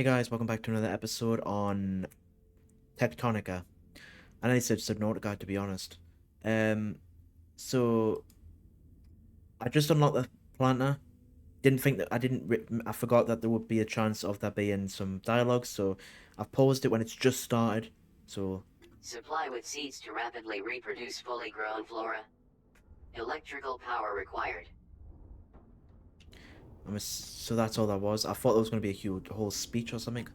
Hey guys, welcome back to another episode on Techtonica. I know I said Subnautica to be honest. Um, so I just unlocked the planter. Didn't think that I forgot that there would be a chance of there being some dialogue, so I've paused it when it's just started. So Supply with seeds to rapidly reproduce fully grown flora. Electrical power required. so that's all that was. I thought there was going to be a huge whole speech or something.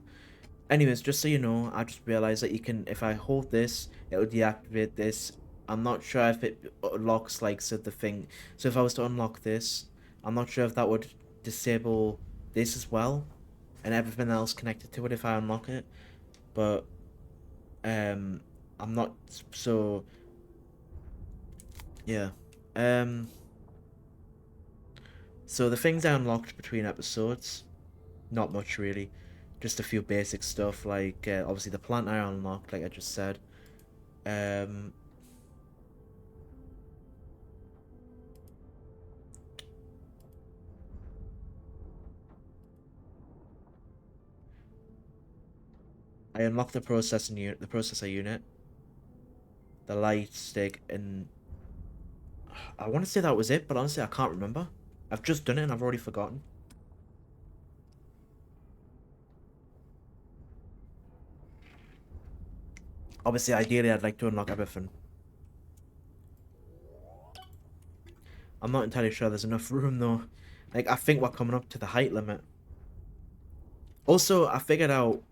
Anyways, just so you know, I just realized that you can, if I hold this, it'll deactivate this. I'm not sure if it unlocks, like, so the thing. So if I was to unlock this, I'm not sure if that would disable this as well, and everything else connected to it if I unlock it. But, um, I'm not, so, yeah. Um, so the things I unlocked between episodes, not much really. Just a few basic stuff, like, obviously the plant I unlocked, like I just said. Um, I unlocked the processor unit, the light stick, and I want to say that was it, but honestly, I can't remember. I've just done it and I've already forgotten. Obviously, ideally, I'd like to unlock everything. I'm not entirely sure there's enough room though. Like, I think we're coming up to the height limit. Also, I figured out.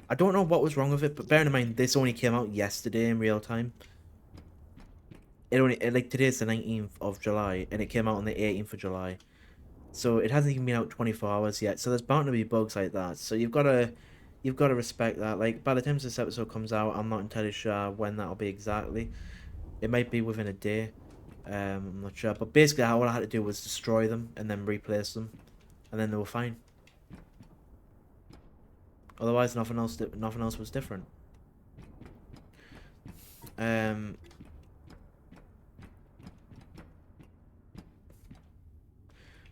I don't know what was wrong with it, but bearing in mind this only came out yesterday in real time. Like today's the 19th of July, and it came out on the 18th of July. So it hasn't even been out 24 hours yet. So there's bound to be bugs like that. So you've got to respect that. Like by the time this episode comes out, I'm not entirely sure when that'll be exactly. It might be within a day. I'm not sure. But basically, all I had to do was destroy them and then replace them, and then they were fine. Otherwise, nothing else was different. Um.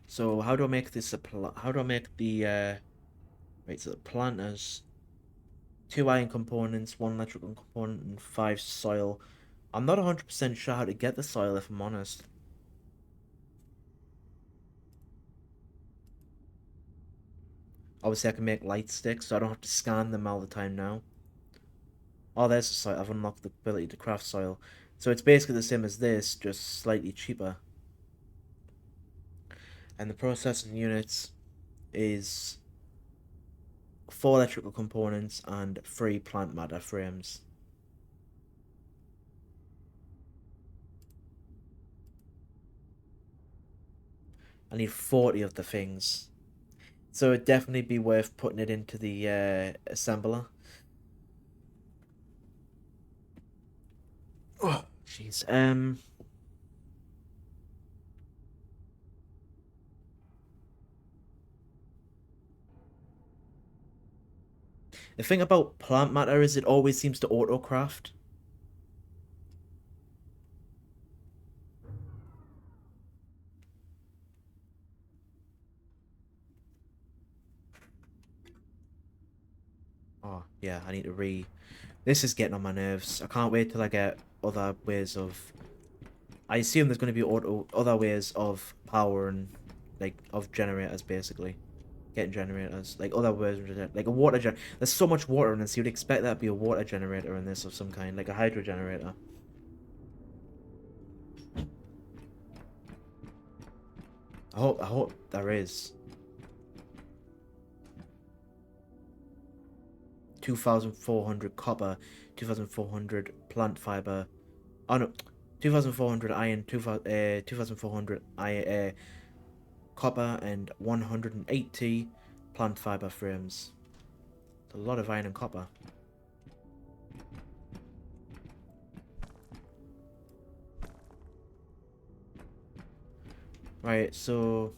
So how do I make this How do I make the Right? So the planters. Two iron components, one electrical component, and five soil. I'm not 100% sure how to get the soil, if I'm honest. Obviously, I can make light sticks, so I don't have to scan them all the time now. Oh, there's the soil. I've unlocked the ability to craft soil. So it's basically the same as this, just slightly cheaper. And the processing units is four electrical components and three plant matter frames. I need 40 of the things. So it'd definitely be worth putting it into the assembler. Oh, jeez. The thing about plant matter is it always seems to autocraft. Oh, yeah, I need to re... This is getting on my nerves. I can't wait till I get other ways of... I assume there's going to be other ways of power and, like, of generators, basically. Getting generators. Like, other ways of... Like, a water generator. There's so much water in this, you'd expect that to be a water generator in this of some kind. Like a hydro generator. I hope there is. 2,400 copper, 2,400 plant fiber. Oh no, 2,400 iron, 2,400 iron, copper, and 180 plant fiber frames. It's a lot of iron and copper. Right, so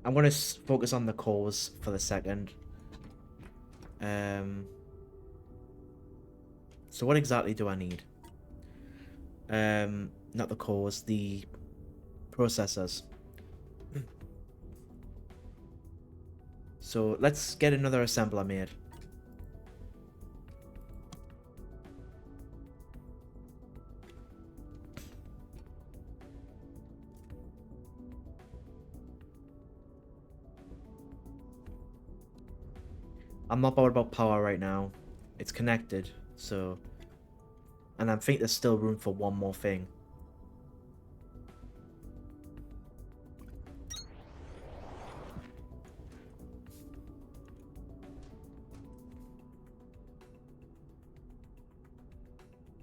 I'm gonna focus on the cores for the second. So what exactly do I need? Not the cores, the processors. So let's get another assembler made. I'm not bothered about power right now. It's connected, so... And I think there's still room for one more thing.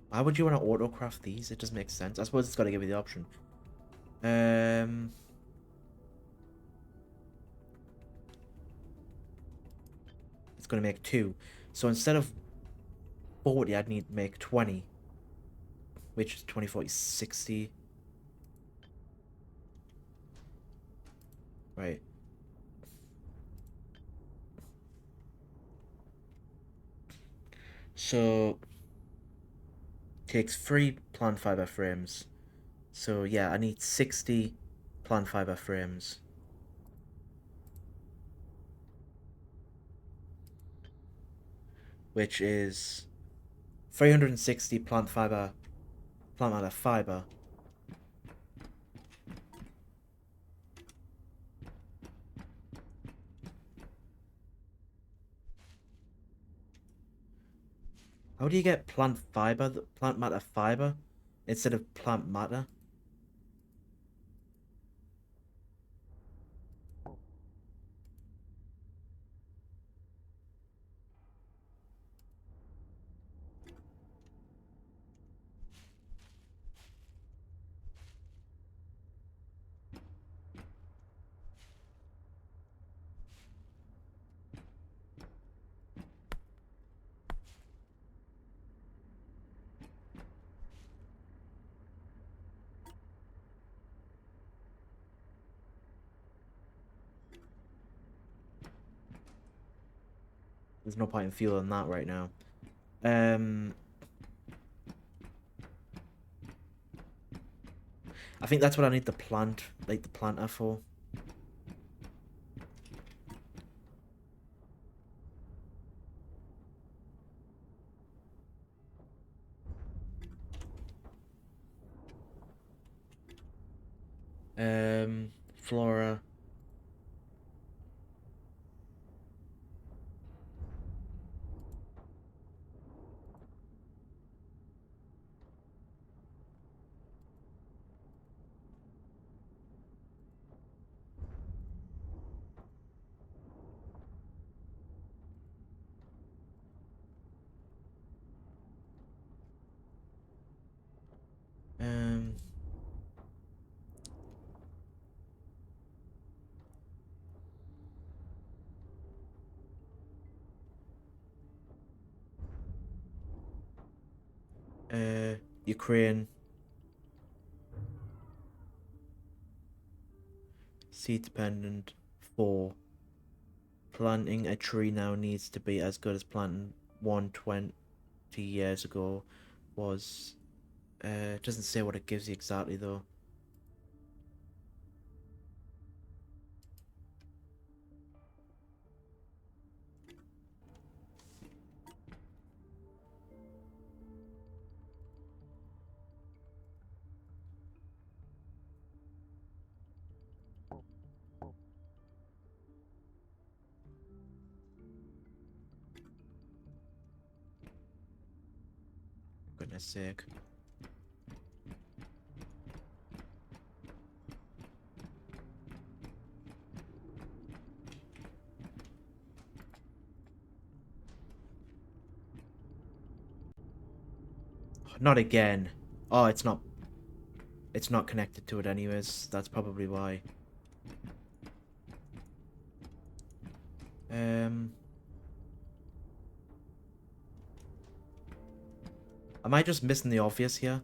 Why would you want to autocraft these? It doesn't make sense. I suppose it's got to give you the option. It's going to make 2. So instead of 40, I'd need to make 20. Which is 20, 40, 60. Right. So... Takes 3 plant fiber frames. So yeah, I need 60 plant fiber frames. Which is 360 plant matter fiber. How do you get plant matter fiber instead of plant matter? There's no point in fueling that right now. I think that's what I need the planter for. Flora. Um, Ukraine. Seed dependent 4. Planting a tree now needs to be as good as planting one 20 years ago was. It doesn't say what it gives you exactly though. Goodness sake. Not again. Oh, it's not. It's not connected to it anyways. That's probably why. Am I just missing the obvious here?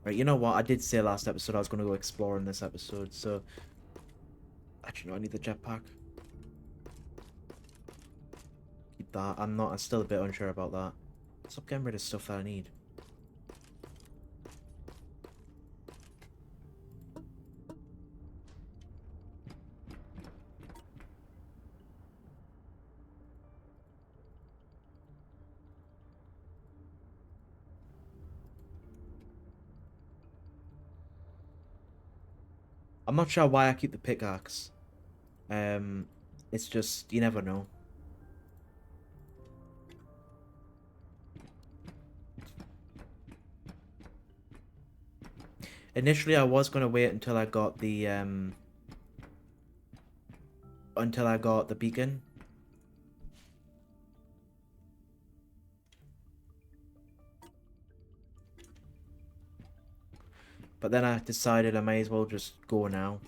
Right, you know what? I did say last episode I was going to go explore in this episode, so... Actually, no, I need the jetpack. Keep that. I'm still a bit unsure about that. Stop getting rid of stuff that I need. I'm not sure why I keep the pickaxe. Um, it's just, you never know. Initially, I was gonna wait until I got the beacon. But then I decided I may as well just go now.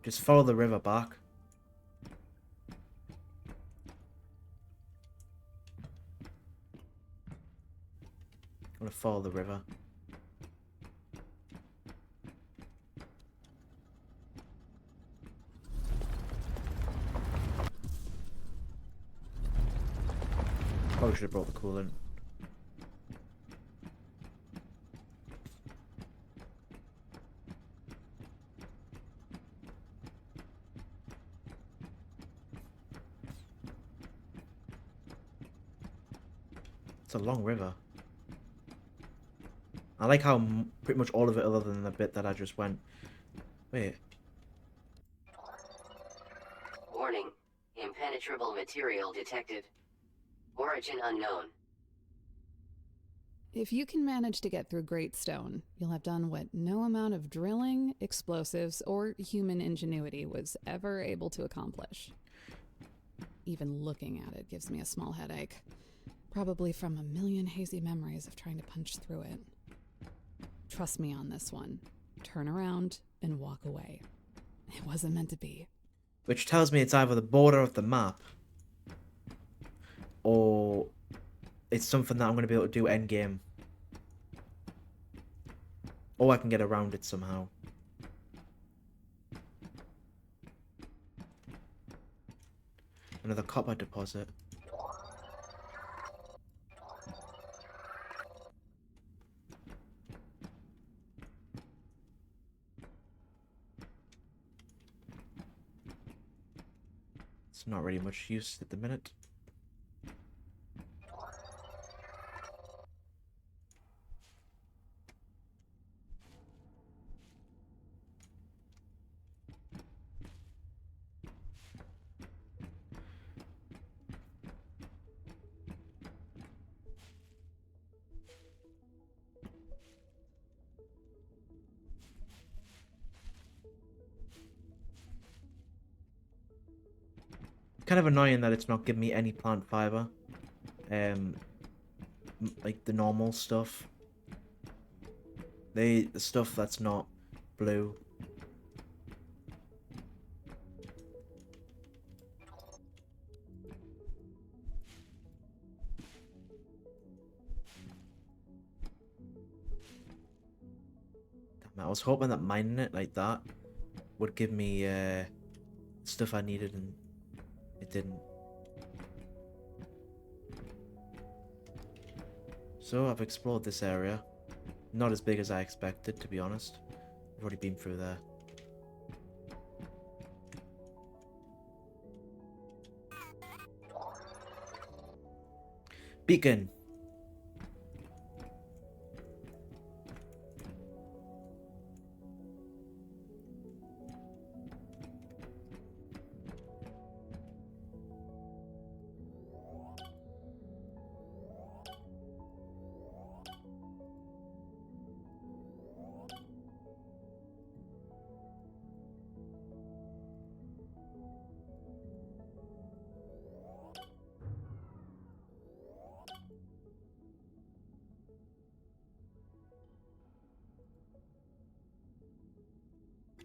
Just follow the river back. I'm gonna follow the river. Probably should have brought the coolant. It's a long river. I like how pretty much all of it, other than the bit that I just went. Wait. Warning. Impenetrable material detected. Origin unknown. If you can manage to get through Greatstone, you'll have done what no amount of drilling, explosives, or human ingenuity was ever able to accomplish. Even looking at it gives me a small headache. Probably from a million hazy memories of trying to punch through it. Trust me on this one. Turn around and walk away. It wasn't meant to be. Which tells me it's either the border of the map, or it's something that I'm going to be able to do endgame. Or I can get around it somehow. Another copper deposit. It's not really much use at the minute. Kind of annoying that it's not giving me any plant fiber. Like the normal stuff. The stuff that's not blue. Damn it, I was hoping that mining it like that would give me stuff I needed, and it didn't. So I've explored this area. Not as big as I expected, to be honest. I've already been through there. Beacon.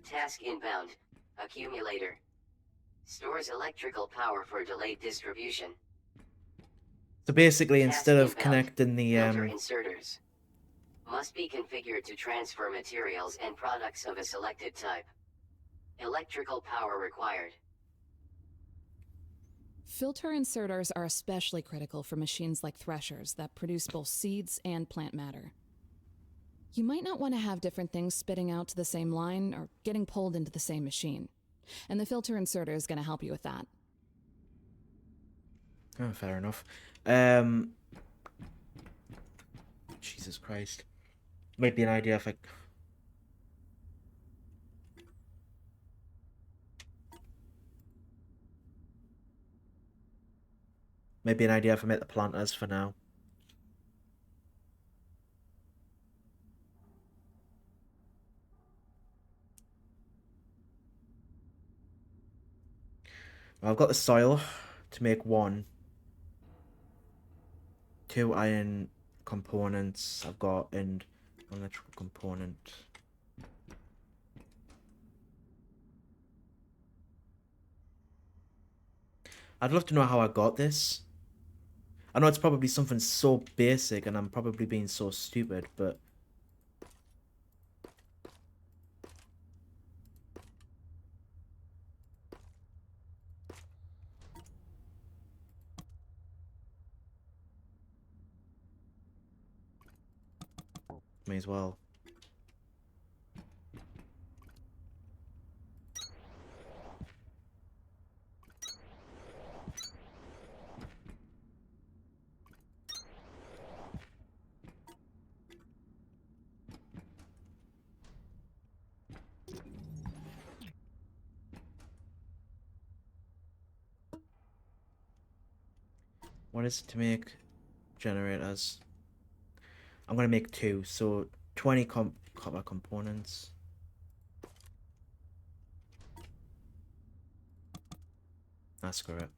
Task inbound. Accumulator. Stores electrical power for delayed distribution. So basically, Task instead of inbound. connecting the Filter inserters. Must be configured to transfer materials and products of a selected type. Electrical power required. Filter inserters are especially critical for machines like threshers that produce both seeds and plant matter. You might not want to have different things spitting out to the same line or getting pulled into the same machine. And the filter inserter is going to help you with that. Oh, fair enough. Jesus Christ. Might be an idea if I... Maybe an idea if I make the planters for now. Well, I've got the soil to make one. 2 iron components I've got, and one electrical component. I'd love to know how I got this. I know it's probably something so basic and I'm probably being so stupid, but... May as well. What is it to make generators? I'm gonna make 2, so 20 copper components. Screw it.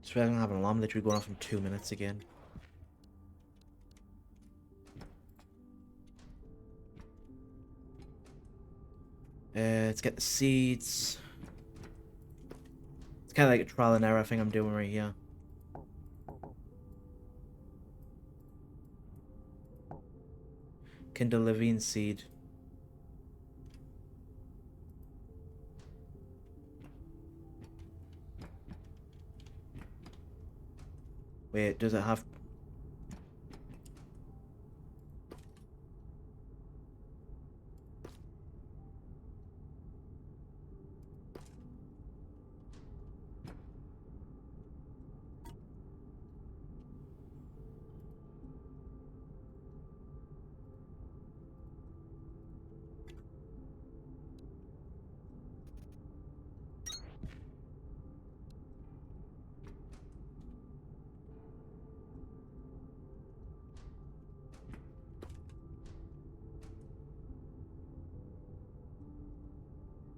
Just realized I have an alarm literally going off in 2 minutes again. Let's get the seeds. It's kind of like a trial and error thing I'm doing right here. Kindle Levine seed. Wait, does it have...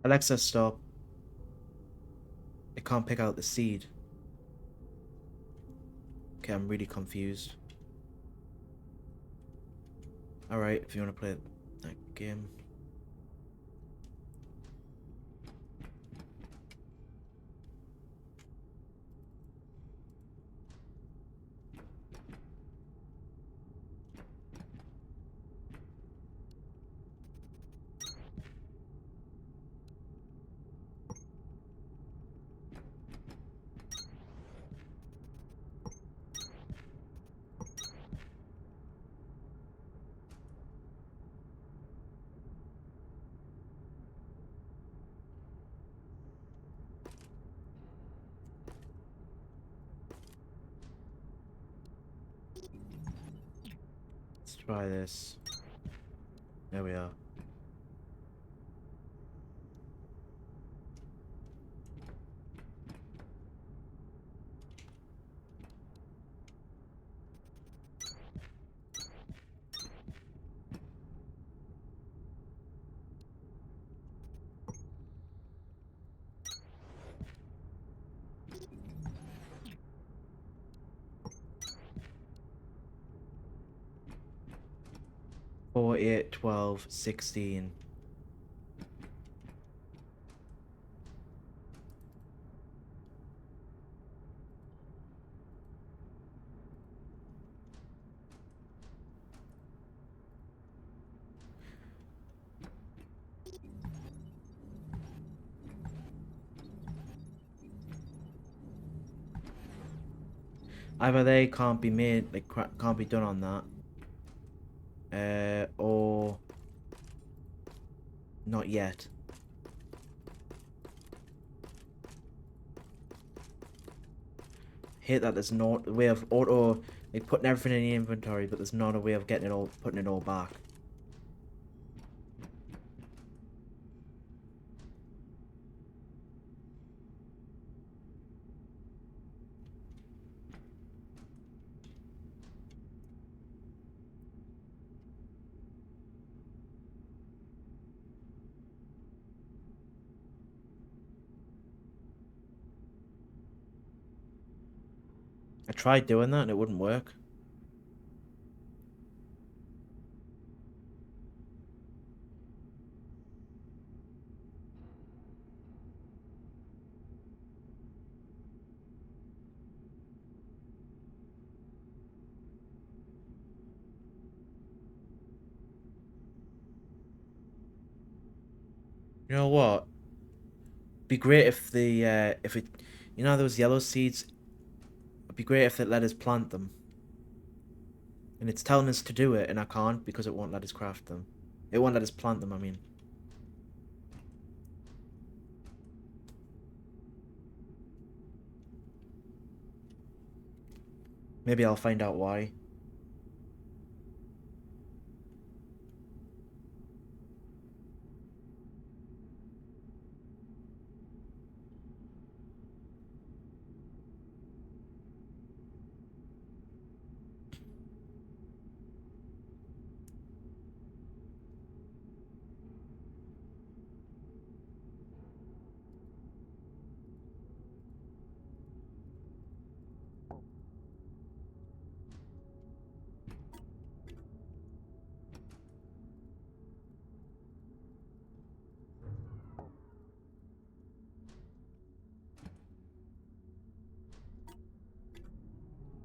Alexa, stop. It can't pick out the seed. Okay, I'm really confused. Alright, if you want to play that game. Let's try this. There we are. 4, 8, 12, 16. Either they can't be made, like, can't be done on that. Or not yet. Hate that there's no way of auto, like, putting everything in the inventory, but there's not a way of getting it all, putting it all back. I tried doing that and it wouldn't work. You know what? Be great if the if it, you know those yellow seeds. It'd be great if it let us plant them. And it's telling us to do it, and I can't because it won't let us craft them. It won't let us plant them. I mean. Maybe I'll find out why.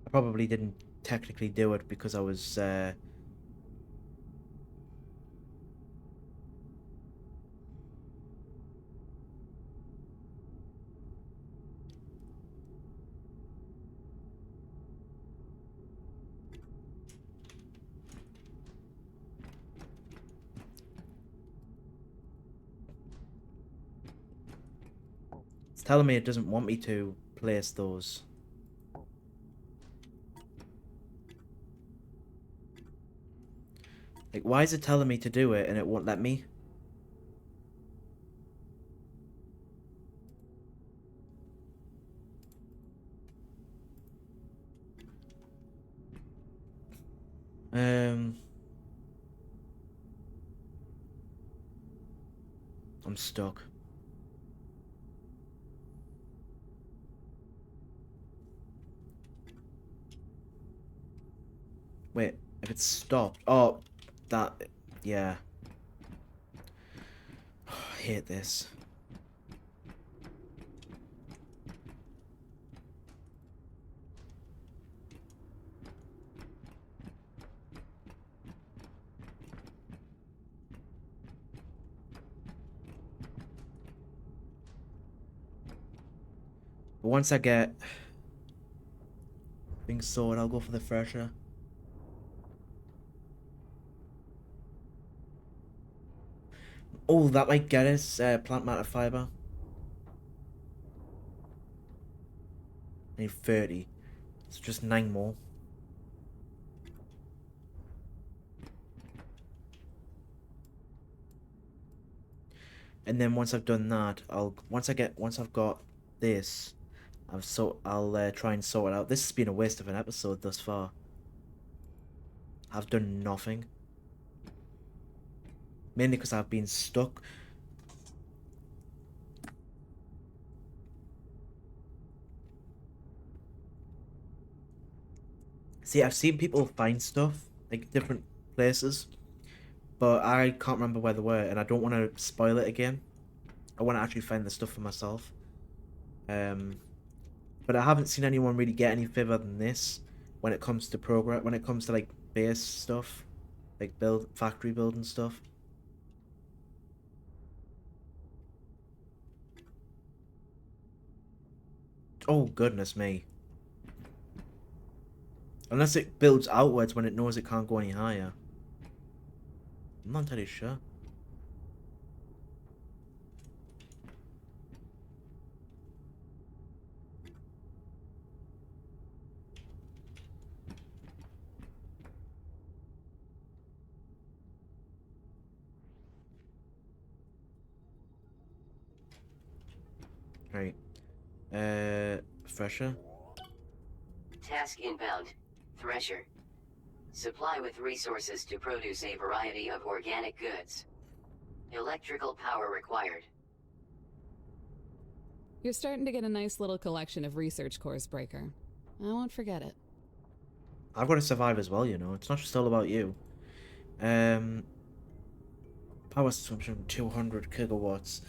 I probably didn't technically do it because I was it's telling me it doesn't want me to place those. Like, why is it telling me to do it and it won't let me? Um, I'm stuck. Wait, if it's stopped. Oh, that, yeah. I hate this. But once I get things sorted, I'll go for the fresher. Oh, that might get us plant matter fiber. I need 30. It's just 9 more. And then once I've done that, once I've got this, I'll try and sort it out. This has been a waste of an episode thus far. I've done nothing. Mainly because I've been stuck. See, I've seen people find stuff, like different places, but I can't remember where they were, and I don't want to spoil it again. I want to actually find the stuff for myself. Um, but I haven't seen anyone really get any further than this when it comes to progress. When it comes to like base stuff, like build factory building stuff. Oh goodness me! Unless it builds outwards when it knows it can't go any higher. I'm not entirely sure. Right. Fresher. Task inbound. Thresher. Supply with resources to produce a variety of organic goods. Electrical power required. You're starting to get a nice little collection of research cores, Breaker. I won't forget it. I've got to survive as well, you know. It's not just all about you. Um, Power consumption 200 kilowatts.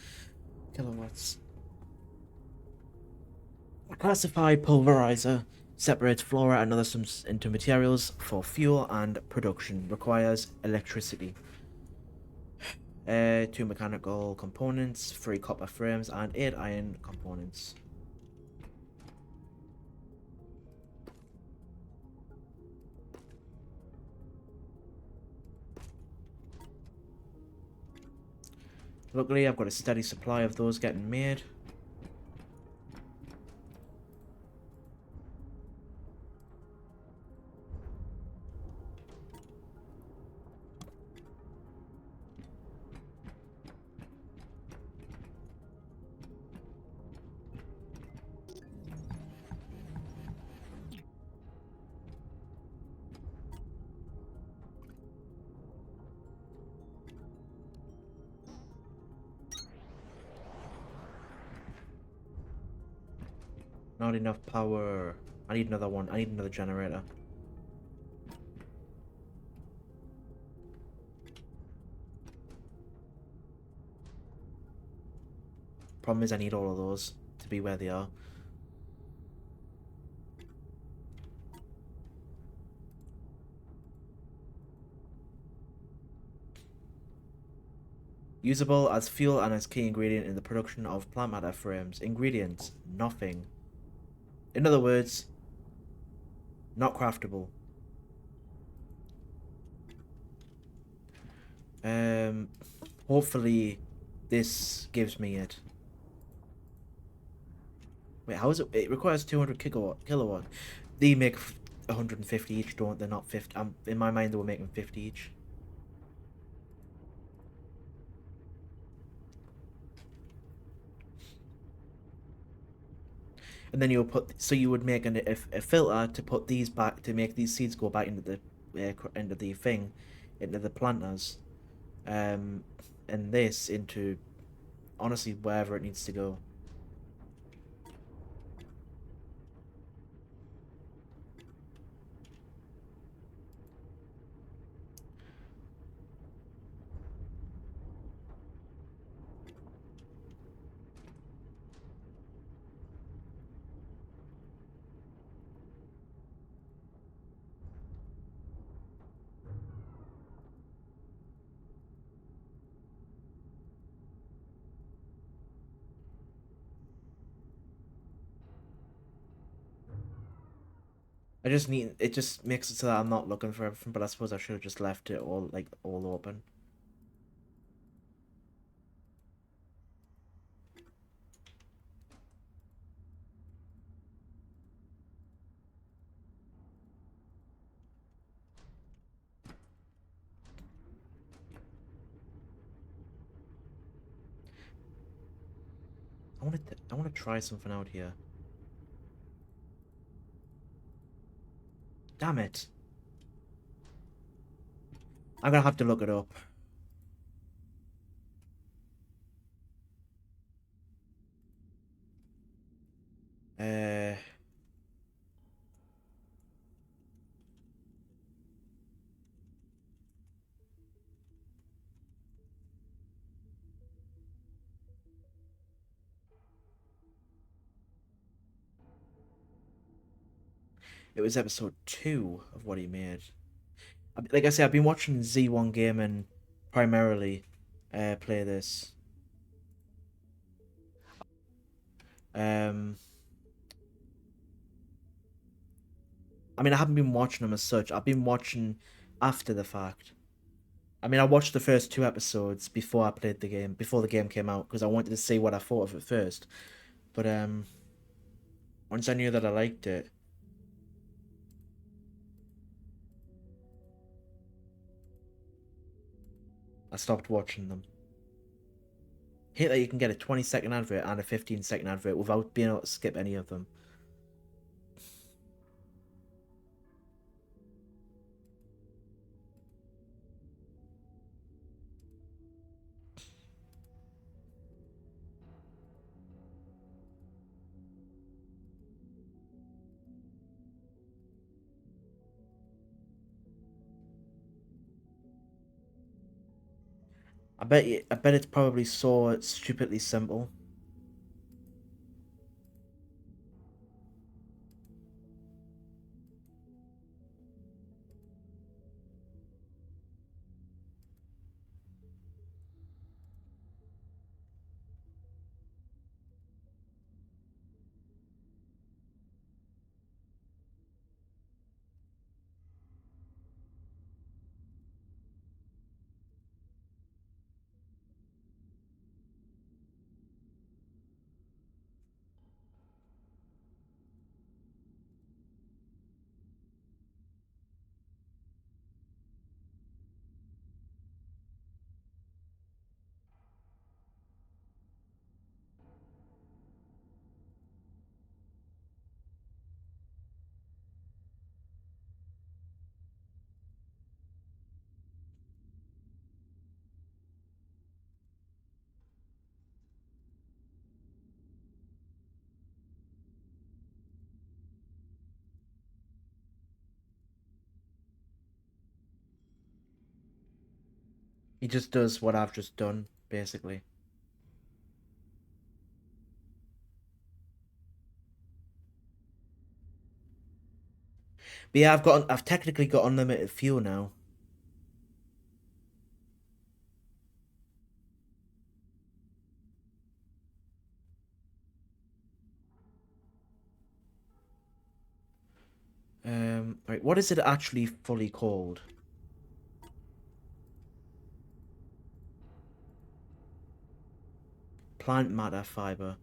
A classified pulverizer separates flora and other substances into materials for fuel and production. Requires electricity. 2 mechanical components, 3 copper frames, and 8 iron components. Luckily, I've got a steady supply of those getting made. Not enough power. I need another one. I need another generator. Problem is I need all of those to be where they are. Usable as fuel and as key ingredient in the production of plant matter frames. Ingredients, nothing. In other words, not craftable. Um, Hopefully this gives me it. Wait, how is it? It requires 200 kilowatt. They make 150 each, don't they? Not 50. In my mind, they were making 50 each. And then you'll put, so you would make a filter to put these back, to make these seeds go back into the into the thing, into the planters, um, and this into, honestly, wherever it needs to go. I just need, it just makes it so that I'm not looking for everything, but I suppose I should have just left it all, like, all open. I want to try something out here. Damn it. I'm gonna have to look it up. Uh, It was episode 2 of what he made. Like I said, I've been watching Z1 Gaming primarily play this. Um, I mean, I haven't been watching them as such. I've been watching after the fact. I mean, I watched the first 2 episodes before I played the game, before the game came out, because I wanted to see what I thought of it first. But once I knew that I liked it, I stopped watching them. Hate that you can get a 20-second advert and a 15-second advert without being able to skip any of them. I bet it's probably so stupidly simple. He just does what I've just done, basically. But yeah, I've technically got unlimited fuel now. Right, what is it actually fully called? Plant matter fiber.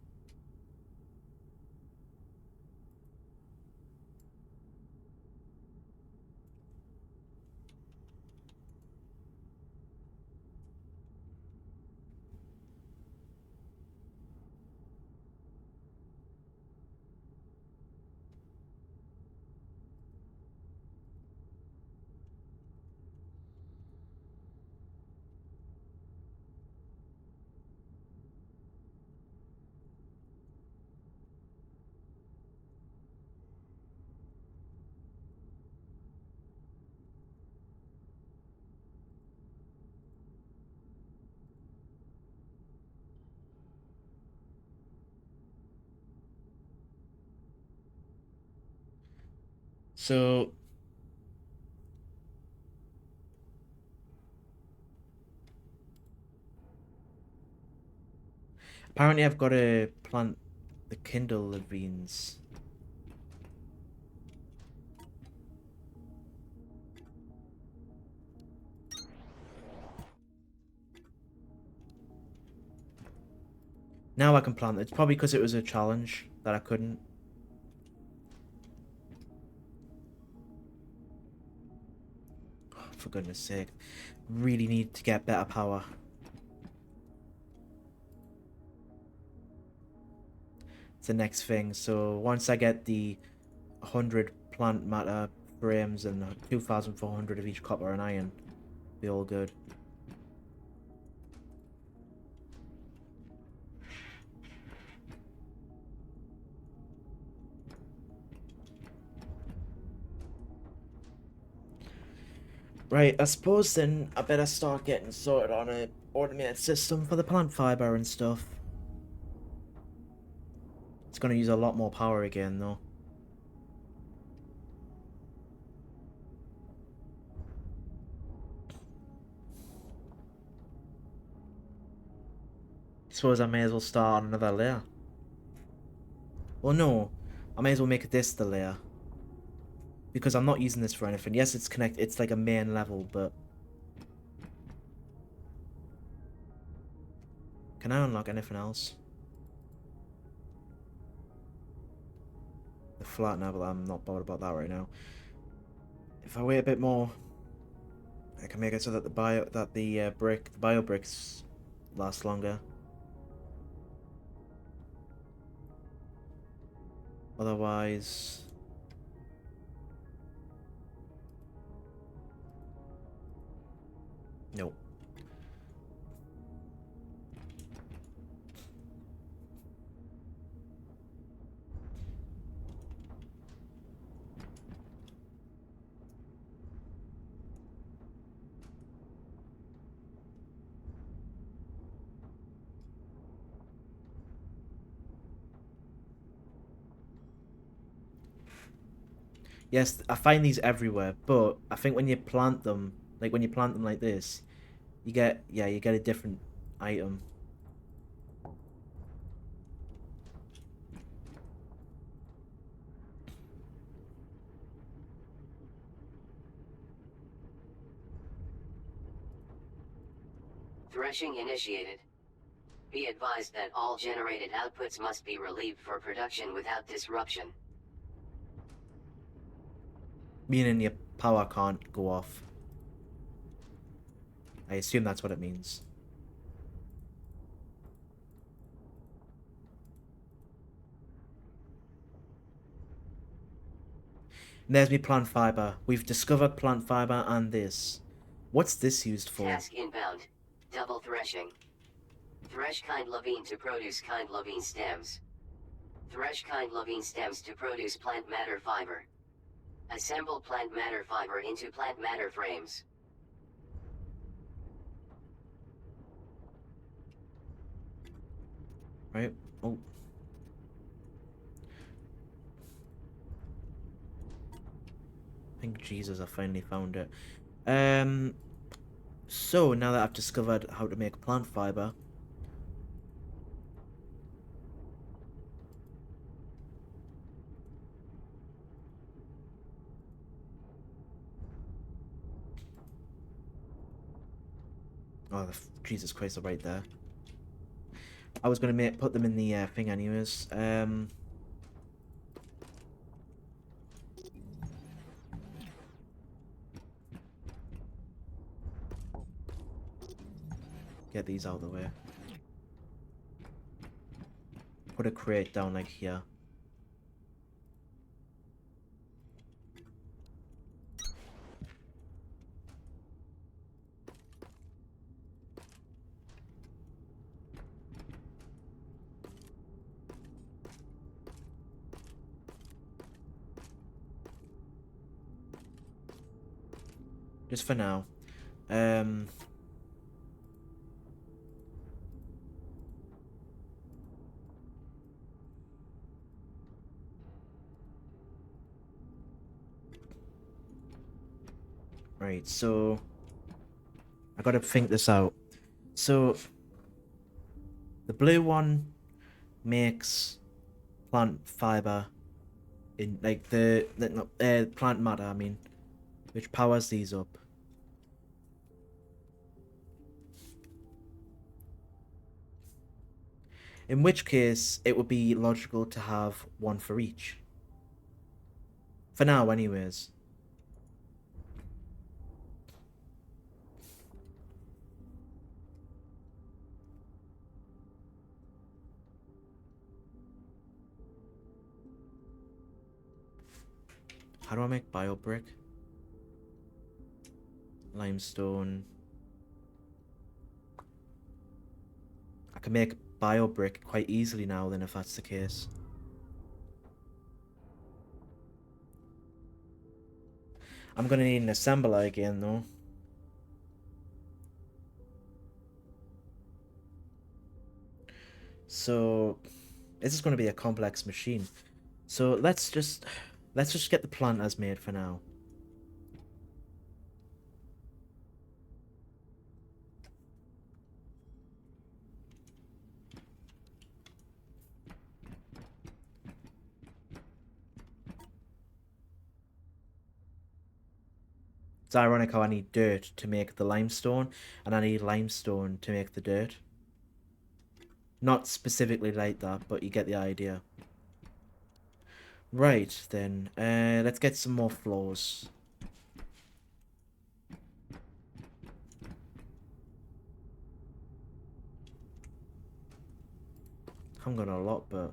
So apparently I've got to plant the Kindle beans. Now I can plant it. It's probably because it was a challenge that I couldn't. For goodness sake. Really need to get better power. It's the next thing. So once I get the 100 plant matter frames and 2,400 of each copper and iron, be all good. Right, I suppose then I better start getting sorted on a automated system for the plant fiber and stuff. It's gonna use a lot more power again though. Suppose I may as well start on another layer. Well, no. I may as well make this the layer. Because I'm not using this for anything. Yes, it's connected. It's like a main level, but... Can I unlock anything else? The flattener, but I'm not bothered about that right now. If I wait a bit more, I can make it so that the bio bricks last longer. Otherwise... Nope. Yes, I find these everywhere, but I think when you plant them, like this, you get a different item. Threshing initiated. Be advised that all generated outputs must be relieved for production without disruption. Meaning your power can't go off. I assume that's what it means. And there's me plant fiber. We've discovered plant fiber and this. What's this used for? Task inbound. Double threshing. Thresh kind levine to produce kind levine stems. Thresh kind levine stems to produce plant matter fiber. Assemble plant matter fiber into plant matter frames. Right? Oh. Thank Jesus I finally found it. So now that I've discovered how to make plant fiber, oh, Jesus Christ, they're right there. I was gonna put them in the thing anyways. Get these out of the way. Put a crate down like here. Just for now. Right, so I gotta think this out. So the blue one makes plant fiber in like the plant matter, I mean, which powers these up. In which case, it would be logical to have one for each. For now, anyways. How do I make bio brick? Limestone. I can make bio brick quite easily now then if that's the case. I'm gonna need an assembler again though. So this is gonna be a complex machine. So let's just get the planters made for now. It's ironic how I need dirt to make the limestone, and I need limestone to make the dirt. Not specifically like that, but you get the idea. Right, then. Let's get some more floors. I'm gonna a lot, but...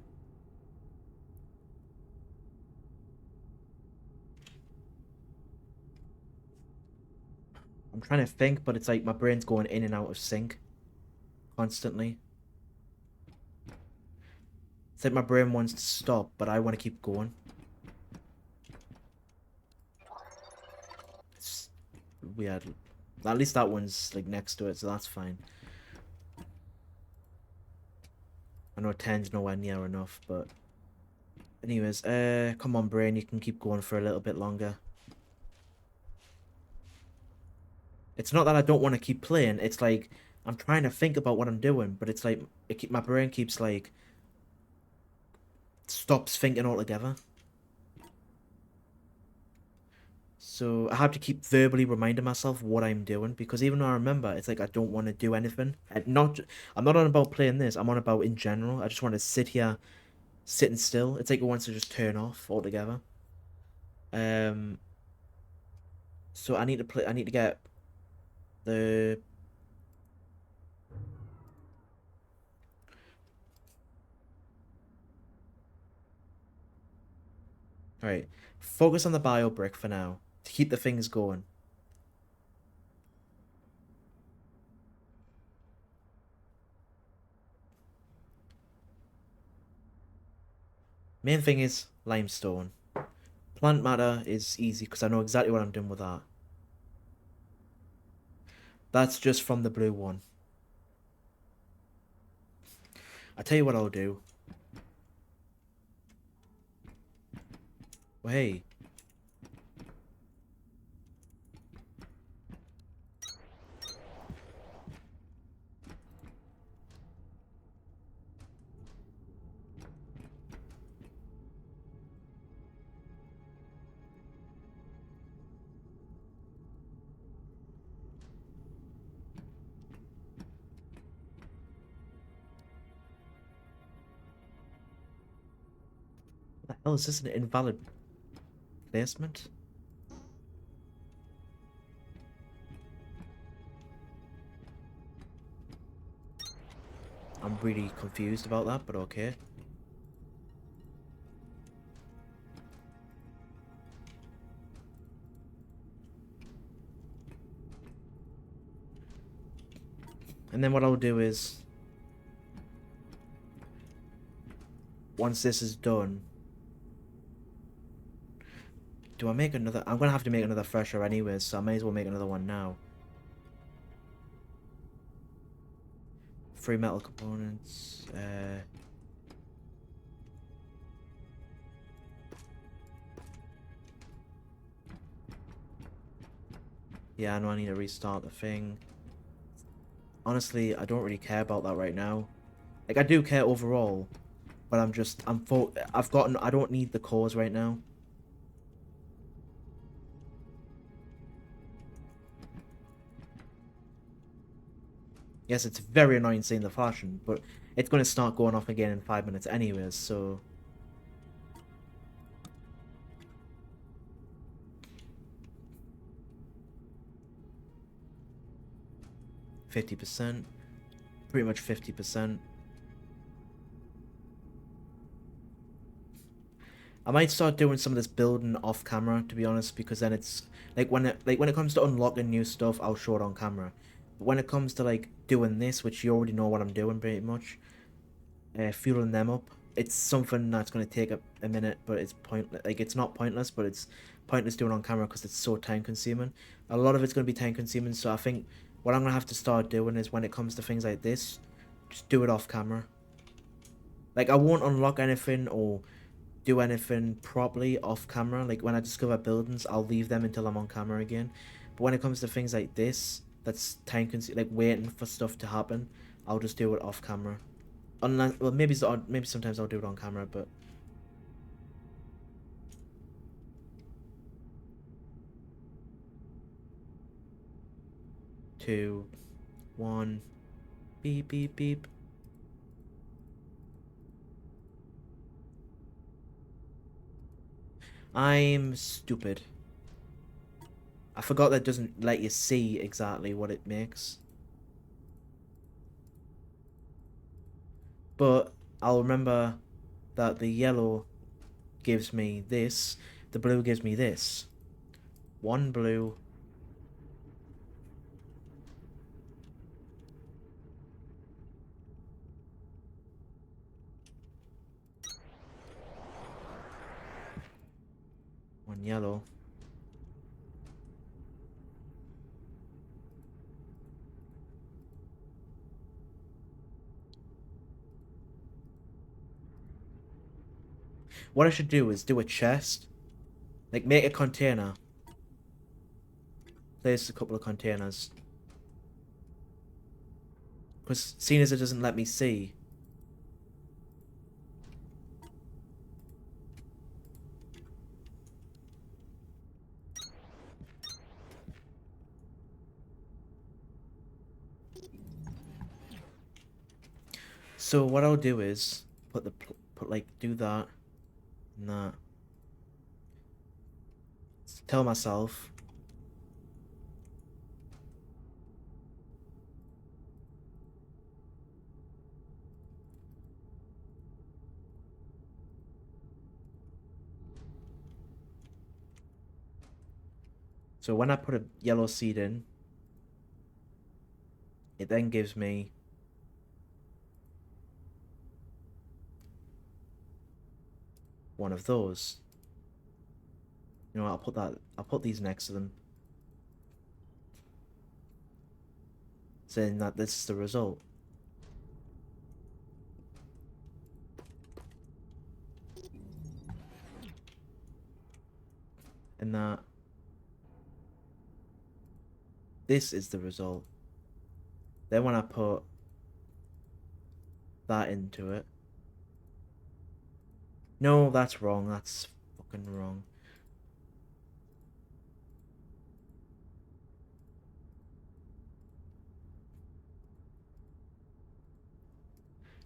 I'm trying to think, but it's like my brain's going in and out of sync constantly. It's like my brain wants to stop, but I want to keep going. It's weird. At least that one's like next to it, so that's fine. I know 10's nowhere near enough, but... Anyways, come on, brain, you can keep going for a little bit longer. It's not that I don't want to keep playing, it's like, I'm trying to think about what I'm doing, but it's like, my brain keeps like, stops thinking altogether. So I have to keep verbally reminding myself what I'm doing, because even though I remember, it's like I don't want to do anything. I'm not on about playing this, I'm on about in general. I just want to sit here, sitting still. It's like it wants to just turn off altogether. Um, so I need to get the... Alright, focus on the bio brick for now, to keep the things going. Main thing is limestone. Plant matter is easy because I know exactly what I'm doing with that. That's just from the blue one. I tell you what I'll do. Well, hey. What the hell is this, an invalid placement? I'm really confused about that, but okay. And then what I'll do is, once this is done, do I make another? I'm gonna have to make another thresher anyways, so I may as well make another one now. 3 metal components. Yeah, I know I need to restart the thing. Honestly, I don't really care about that right now. Like, I do care overall, but I don't need the cores right now. Yes, it's very annoying seeing the flashing, but it's going to start going off again in 5 minutes anyways, so... %50. Pretty much 50%. I might start doing some of this building off camera, to be honest, because then it's... when it comes to unlocking new stuff, I'll show it on camera. But when it comes to, like, doing this, which you already know what I'm doing pretty much, fueling them up, it's something that's going to take a minute, but it's pointless. Like, it's not pointless, but it's pointless doing on camera because it's so time consuming. A lot of it's going to be time consuming, so I think what I'm going to have to start doing is when it comes to things like this, just do it off camera. Like, I won't unlock anything or do anything properly off camera. Like, when I discover buildings, I'll leave them until I'm on camera again. But when it comes to things like this, that's time consuming, like waiting for stuff to happen, I'll just do it off camera. Unless, well, maybe sometimes I'll do it on camera, but... 2, 1. Beep, beep, beep. I'm stupid. I forgot that doesn't let you see exactly what it makes. But I'll remember that the yellow gives me this, the blue gives me this. 1 blue. One yellow. What I should do is do a chest. Like, make a container. Place a couple of containers. Because seeing as it doesn't let me see. So what I'll do is put like do that and that. Tell myself so when I put a yellow seed in, it then gives me one of those. You know what, I'll put these next to them. Saying that this is the result. And that this is the result. Then when I put that into it. No, that's wrong. That's fucking wrong.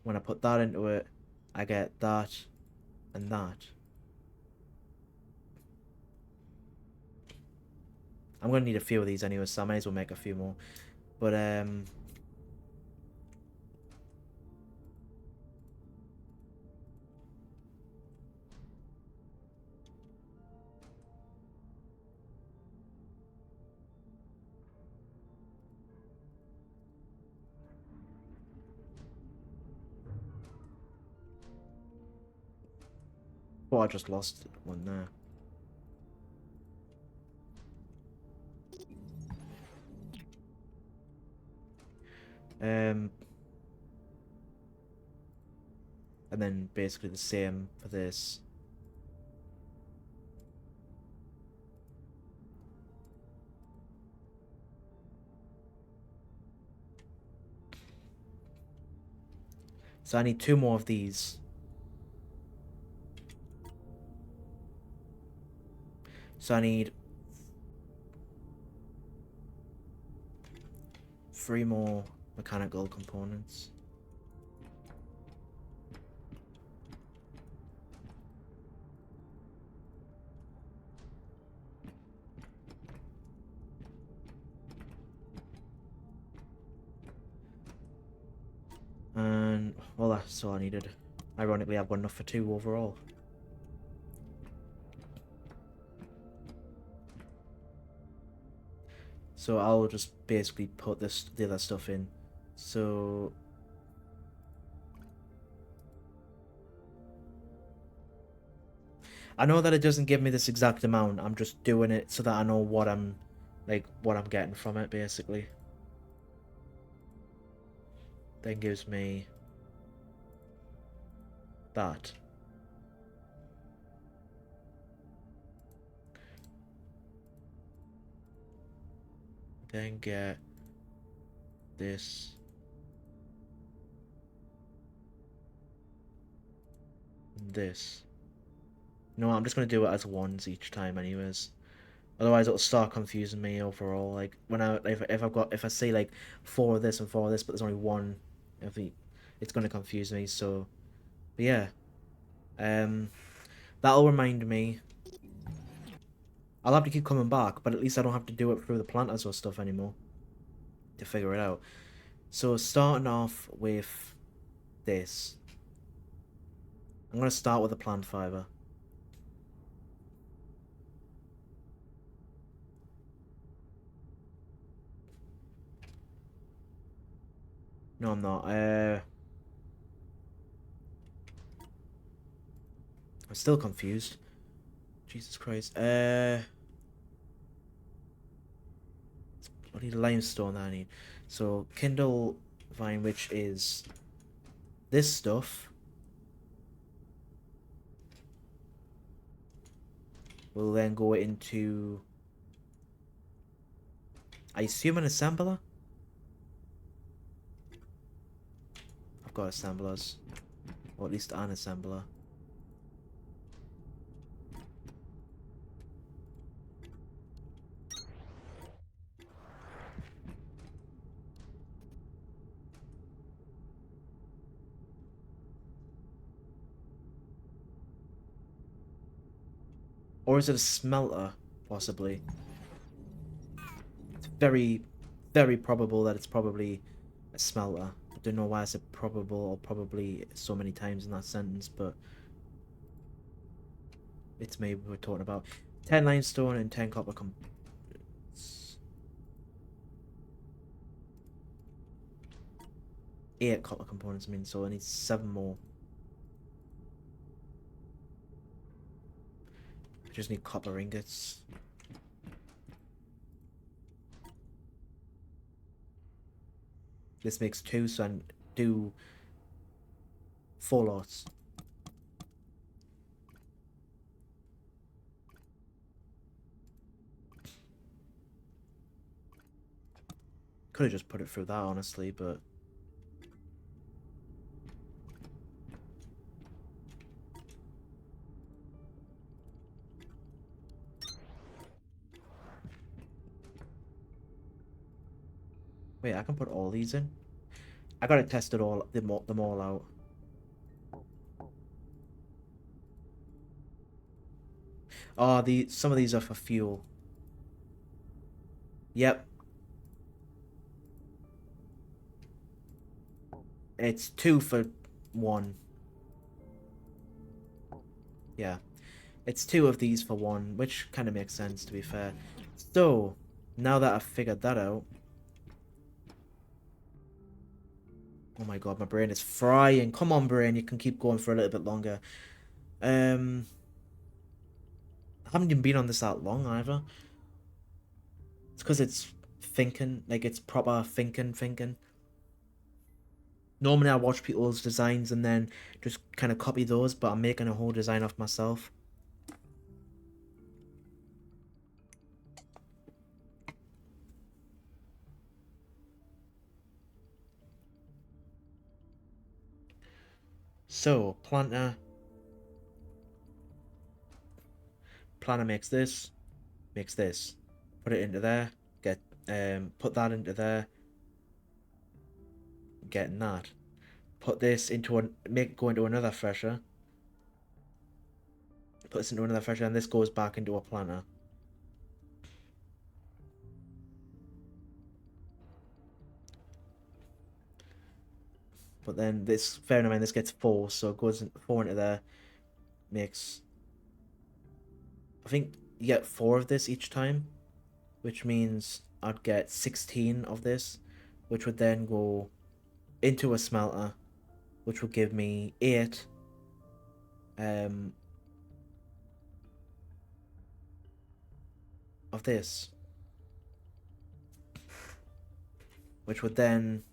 When I put that into it, I get that and that. I'm gonna need a few of these anyway, so I might as well make a few more. But oh, I just lost one there. And then basically the same for this. So I need 2 more of these. So I need 3 more mechanical components. And well, that's all I needed. Ironically, I've got enough for 2 overall. So I'll just basically put the other stuff in. So I know that it doesn't give me this exact amount. I'm just doing it so that I know what I'm getting from it basically. Then gives me that. Then get this. This. No, I'm just gonna do it as ones each time anyways. Otherwise, it'll start confusing me overall. Like when if I say like four of this and four of this, but there's only one, if the, it's gonna confuse me. So, but yeah, um, that'll remind me. I'll have to keep coming back, but at least I don't have to do it through the planters or stuff anymore to figure it out. So starting off with this, I'm gonna start with the plant fiber. No, I'm not. I'm still confused. Jesus Christ. Bloody limestone that I need. So Kindle Vine, which is this stuff, will then go into, I assume, an assembler. I've got assemblers, or at least an assembler. Or is it a smelter, possibly? It's very, very probable that it's probably a smelter. I don't know why I said probable or probably so many times in that sentence, but it's maybe we're talking about 10 limestone and 10 copper components. 8 copper components, I mean, so I need 7 more. I just need copper ingots. This makes 2, so I do 4 lots. Could have just put it through that, honestly, but wait, I can put all these in. I gotta test it all, them all out. Oh, some of these are for fuel. Yep, it's 2 for 1. Yeah, it's 2 of these for 1, which kind of makes sense, to be fair. So, now that I've figured that out... Oh my god, my brain is frying. Come on, brain, you can keep going for a little bit longer. I haven't even been on this that long, either. It's because it's thinking, like it's proper thinking. Normally I watch people's designs and then just kind of copy those, but I'm making a whole design of myself. So, planner makes this, put it into there, put that into there, getting that. Put this into go into another thresher. Put this into another thresher, and this goes back into a planner. But then this, fair enough, this gets 4, so it goes 4 into there, makes... I think you get 4 of this each time, which means I'd get 16 of this, which would then go into a smelter, which will give me 8 of this, which would then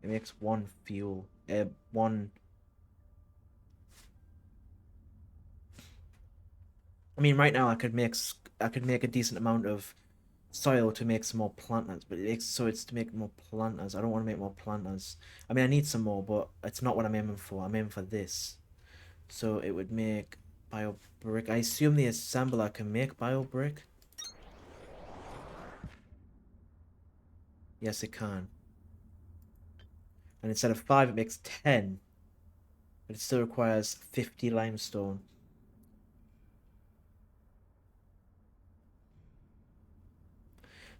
it makes 1 fuel, 1 I mean, right now I could make a decent amount of soil to make some more planters, but it's to make more planters. I don't want to make more planters. I mean, I need some more, but it's not what I'm aiming for. I'm aiming for this. So it would make bio brick. I assume the assembler can make bio brick. Yes, it can. And instead of 5, it makes 10. But it still requires 50 limestone.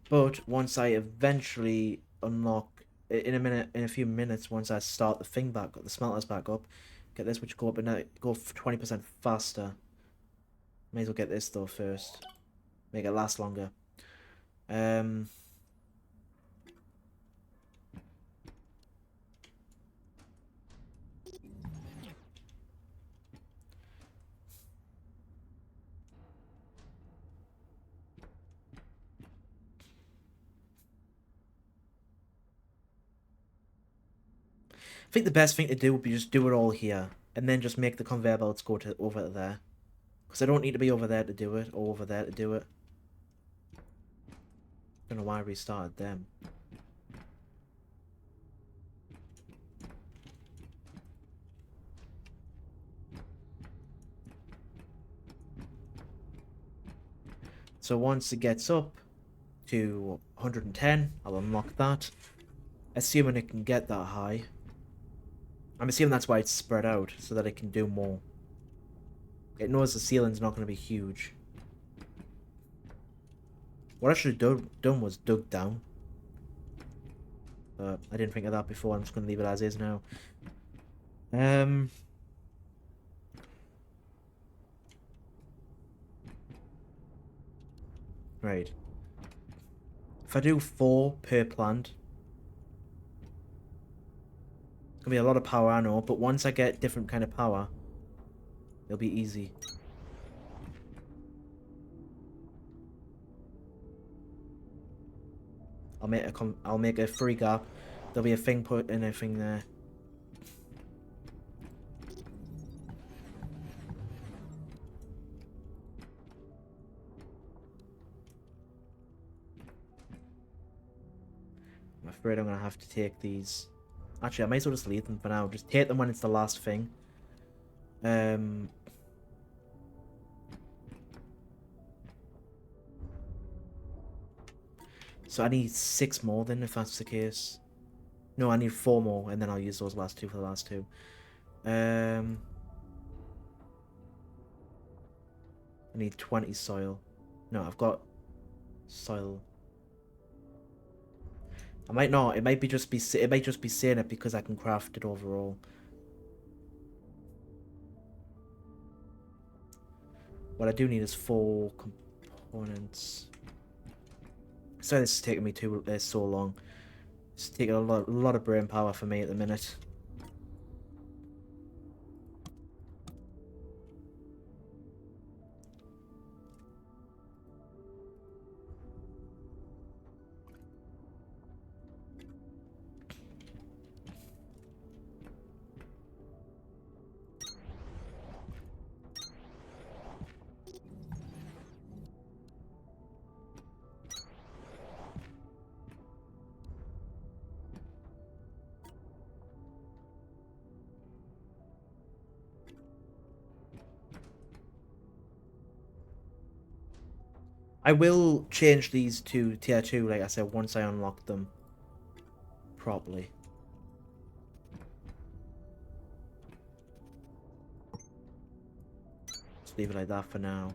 But once I eventually unlock in a few minutes, once I start the thing back, the smelters back up, get this, which go up and go 20% faster. May as well get this though first. Make it last longer. Um, I think the best thing to do would be just do it all here, and then just make the conveyor belts go to over there. Because I don't need to be over there to do it, or over there to do it. Don't know why I restarted them. So once it gets up to 110, I'll unlock that. Assuming it can get that high. I'm assuming that's why it's spread out, so that it can do more. It knows the ceiling's not going to be huge. What I should have done was dug down. But I didn't think of that before. I'm just going to leave it as is now. Right. If I do 4 per plant, it's going to be a lot of power, I know. But once I get different kind of power, it'll be easy. I'll make a free gap. There'll be a thing put in a thing there. I'm afraid I'm gonna have to take these. Actually, I might as well just leave them for now. Just take them when it's the last thing. So I need 6 more then, if that's the case. No, I need 4 more, and then I'll use those last 2 for the last 2. I need 20 soil. No, I've got soil. I might not. It might just be saying it because I can craft it overall. What I do need is 4 components. Sorry, this is taking me so long. It's taking a lot of brain power for me at the minute. I will change these to tier 2, like I said, once I unlock them properly. Just leave it like that for now.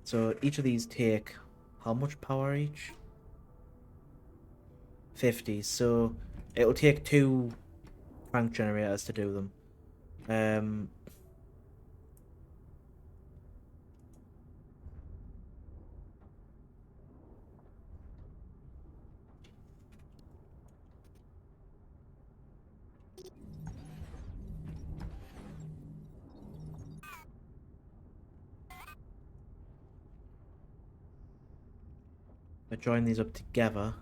So each of these take how much power each? 50. So it'll take 2 crank generators to do them. I join these up together.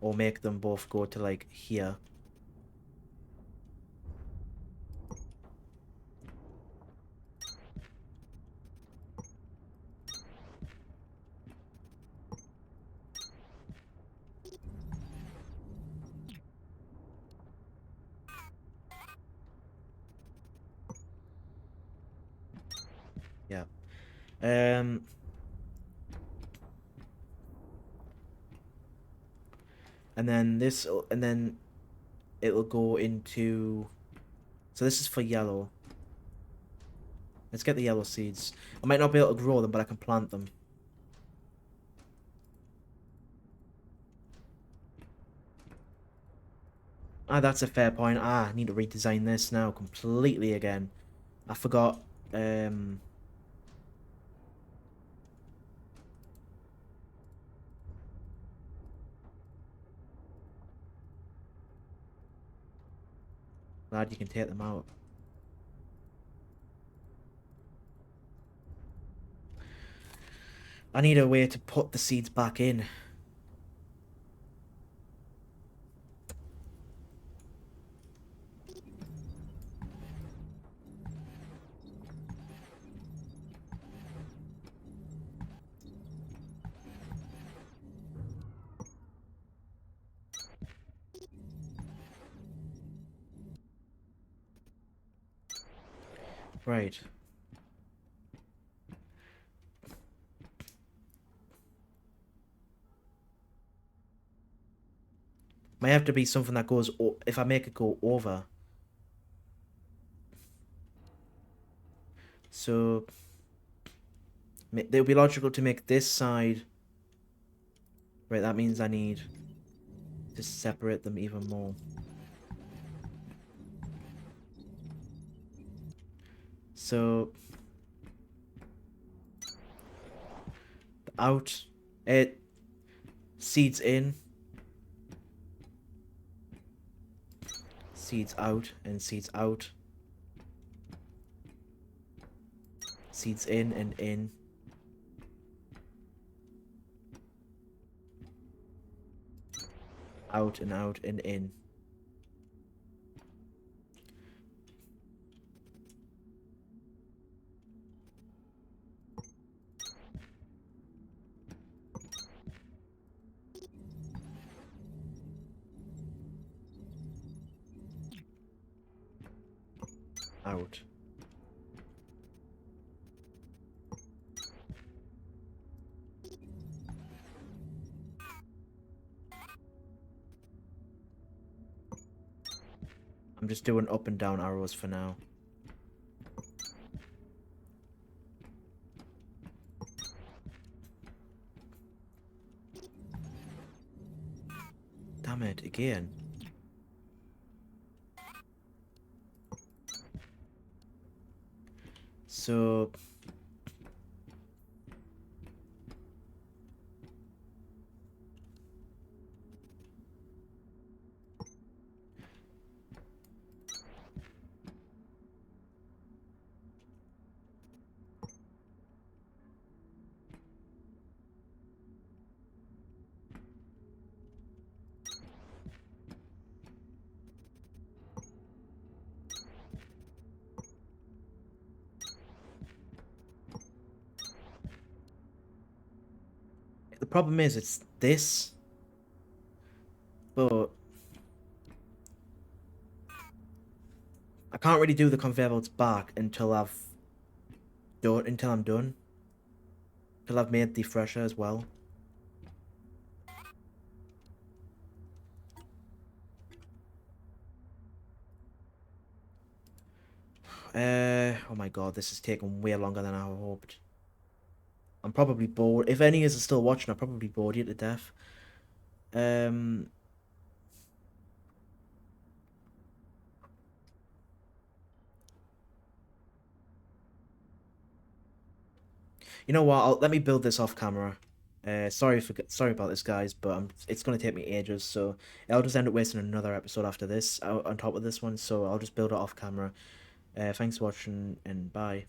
or make them both go to like here. Yeah. Um. And then this, and then it'll go into. So this is for yellow. Let's get the yellow seeds. I might not be able to grow them, but I can plant them. Ah, that's a fair point. Ah, I need to redesign this now completely again. I forgot. Glad you can take them out. I need a way to put the seeds back in. Right. Might have to be something that goes, if I make it go over. So, it would be logical to make this side. Right, that means I need to separate them even more. So, out, it seeds in, seeds out, and seeds out, seeds in and in. Out and out and in. Out. I'm just doing up and down arrows for now. Damn it, again. So, the problem is it's this, but I can't really do the conveyor belts back until I'm done. Until I've made the thresher as well. Oh my god, this is taking way longer than I hoped. I'm probably bored. If any is still watching, I'm probably bored you to death. Um, you know what? Let me build this off camera. Sorry about this, guys, but it's gonna take me ages, so I'll just end up wasting another episode after this on top of this one. So I'll just build it off camera. Thanks for watching and bye.